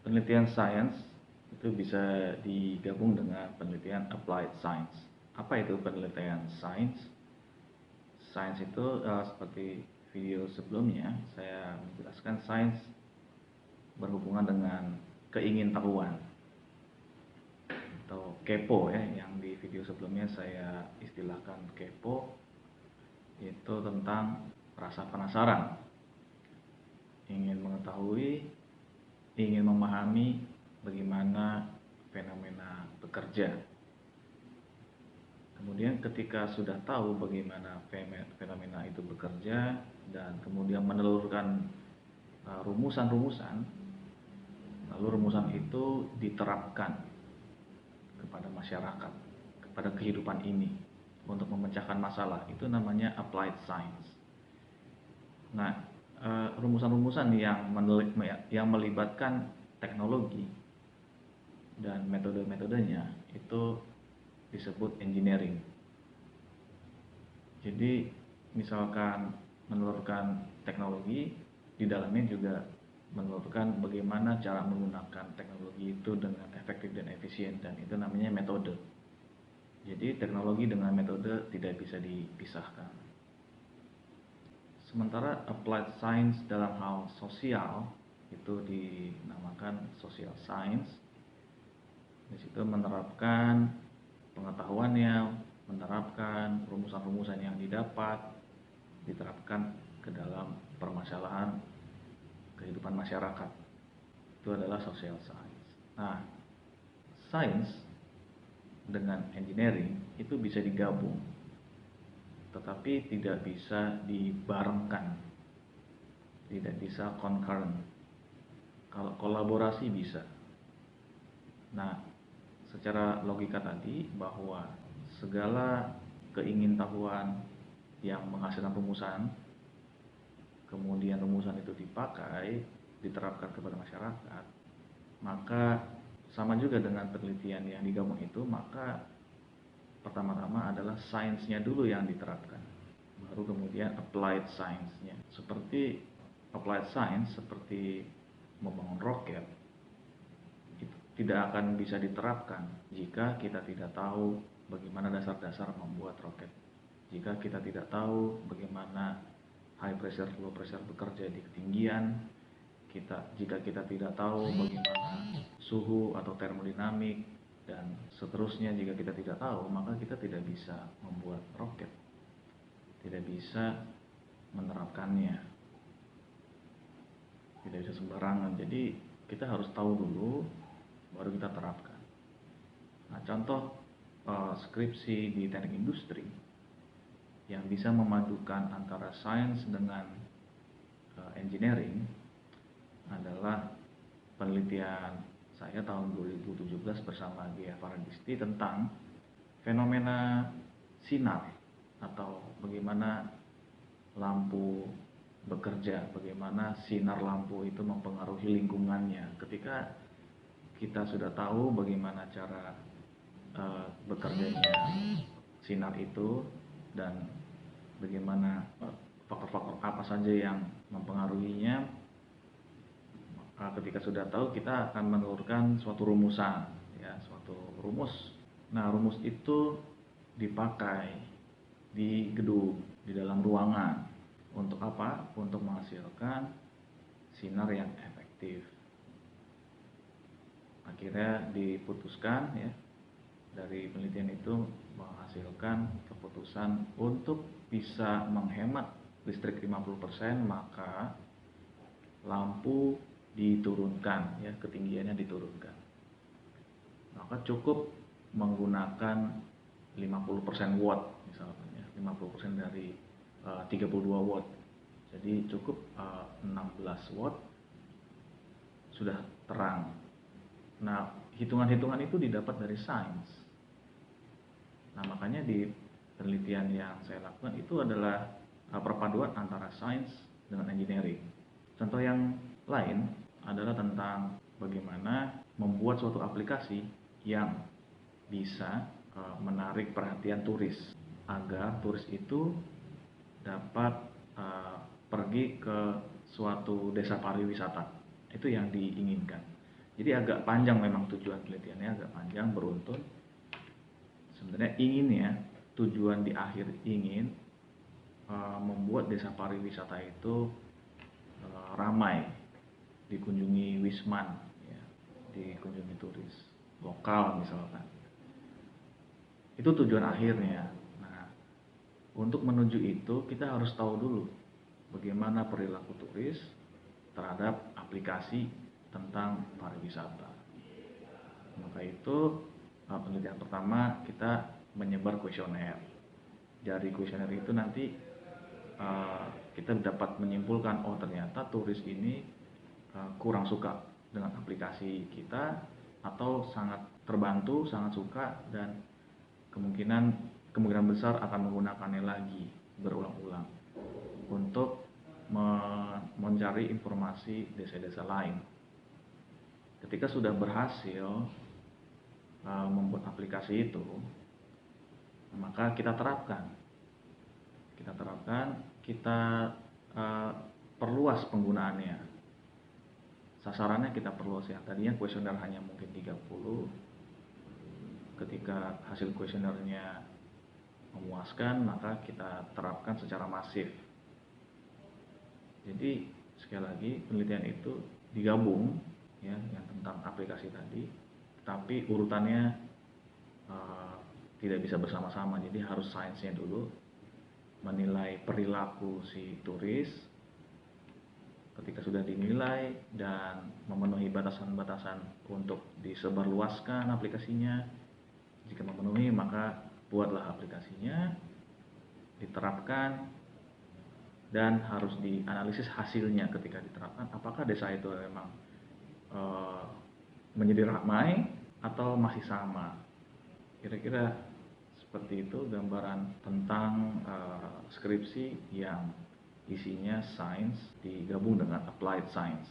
Penelitian sains itu bisa digabung dengan penelitian applied science. Apa itu penelitian sains? Sains itu seperti video sebelumnya saya menjelaskan, sains berhubungan dengan keingintahuan atau kepo ya, yang di video sebelumnya saya istilahkan kepo, itu tentang rasa penasaran, ingin mengetahui, ingin memahami bagaimana fenomena bekerja. Kemudian ketika sudah tahu bagaimana fenomena itu bekerja dan kemudian menelurkan rumusan-rumusan, lalu rumusan itu diterapkan kepada masyarakat, kepada kehidupan ini untuk memecahkan masalah, itu namanya applied science. Nah, rumusan-rumusan yang melibatkan teknologi dan metode-metodenya itu disebut engineering. Jadi misalkan menelurkan teknologi, di dalamnya juga menelurkan bagaimana cara menggunakan teknologi itu dengan efektif dan efisien, dan itu namanya metode. Jadi teknologi dengan metode tidak bisa dipisahkan. Sementara applied science dalam hal sosial itu dinamakan social science. Di situ menerapkan pengetahuannya, menerapkan rumusan-rumusan yang didapat, diterapkan ke dalam permasalahan kehidupan masyarakat. Itu adalah social science. Nah, sains dengan engineering itu bisa digabung, tetapi tidak bisa dibarengkan, tidak bisa concurrent. Kalau kolaborasi bisa. Nah, secara logika tadi bahwa segala keingintahuan yang menghasilkan rumusan, kemudian rumusan itu dipakai, diterapkan kepada masyarakat, maka sama juga dengan penelitian yang digabung itu, maka pertama-tama adalah sainsnya dulu yang diterapkan, baru kemudian applied science-nya. Seperti applied science, seperti membangun roket, itu tidak akan bisa diterapkan jika kita tidak tahu bagaimana dasar-dasar membuat roket, jika kita tidak tahu bagaimana high pressure, low pressure bekerja di ketinggian, jika kita tidak tahu bagaimana suhu atau termodinamik dan seterusnya, jika kita tidak tahu, maka kita tidak bisa membuat roket, tidak bisa menerapkannya, tidak bisa sembarangan. Jadi kita harus tahu dulu, baru kita terapkan. Nah, contoh skripsi di teknik industri yang bisa memadukan antara sains dengan engineering adalah penelitian saya tahun 2017 bersama Gia Faradisti tentang fenomena sinar, atau bagaimana lampu bekerja, bagaimana sinar lampu itu mempengaruhi lingkungannya. Ketika kita sudah tahu bagaimana cara bekerjanya sinar itu dan bagaimana faktor-faktor apa saja yang mempengaruhinya, ketika sudah tahu, kita akan menelurkan suatu rumusan, ya, suatu rumus. Nah, rumus itu dipakai di gedung, di dalam ruangan. Untuk apa? Untuk menghasilkan sinar yang efektif. Akhirnya diputuskan, ya, dari penelitian itu menghasilkan keputusan untuk bisa menghemat listrik 50%, maka lampu diturunkan, ya, ketinggiannya diturunkan. Maka cukup menggunakan 50% watt misalnya, ya, 50% dari 32 watt. Jadi cukup 16 watt sudah terang. Nah, hitungan-hitungan itu didapat dari sains. Nah, makanya di penelitian yang saya lakukan itu adalah perpaduan antara sains dengan engineering. Contoh yang lain adalah tentang bagaimana membuat suatu aplikasi yang bisa menarik perhatian turis, agar turis itu dapat pergi ke suatu desa pariwisata. Itu yang diinginkan. Jadi agak panjang memang tujuan penelitiannya, agak panjang, beruntun. Sebenarnya inginnya, tujuan di akhir ingin membuat desa pariwisata itu ramai, dikunjungi wisman, ya, dikunjungi turis lokal misalkan. Itu tujuan akhirnya. Nah, untuk menuju itu kita harus tahu dulu bagaimana perilaku turis terhadap aplikasi tentang pariwisata. Maka itu penelitian pertama kita menyebar kuesioner. Dari kuesioner itu nanti kita dapat menyimpulkan, oh ternyata turis ini kurang suka dengan aplikasi kita atau sangat terbantu, sangat suka, dan kemungkinan besar akan menggunakannya lagi berulang-ulang untuk mencari informasi desa-desa lain. Ketika sudah berhasil membuat aplikasi itu, maka kita terapkan, kita perluas penggunaannya. Sasarannya kita perluas ya. Tadinya kuesioner hanya mungkin 30. Ketika hasil kuesionernya memuaskan, maka kita terapkan secara masif. Jadi sekali lagi penelitian itu digabung ya, yang tentang aplikasi tadi, tapi urutannya tidak bisa bersama-sama. Jadi harus sainsnya dulu, menilai perilaku si turis. Ketika sudah dinilai dan memenuhi batasan-batasan untuk disebarluaskan aplikasinya, jika memenuhi maka buatlah aplikasinya, diterapkan, dan harus dianalisis hasilnya ketika diterapkan. Apakah desa itu memang menjadi ramai atau masih sama? Kira-kira seperti itu gambaran tentang skripsi yang isinya sains digabung dengan applied science.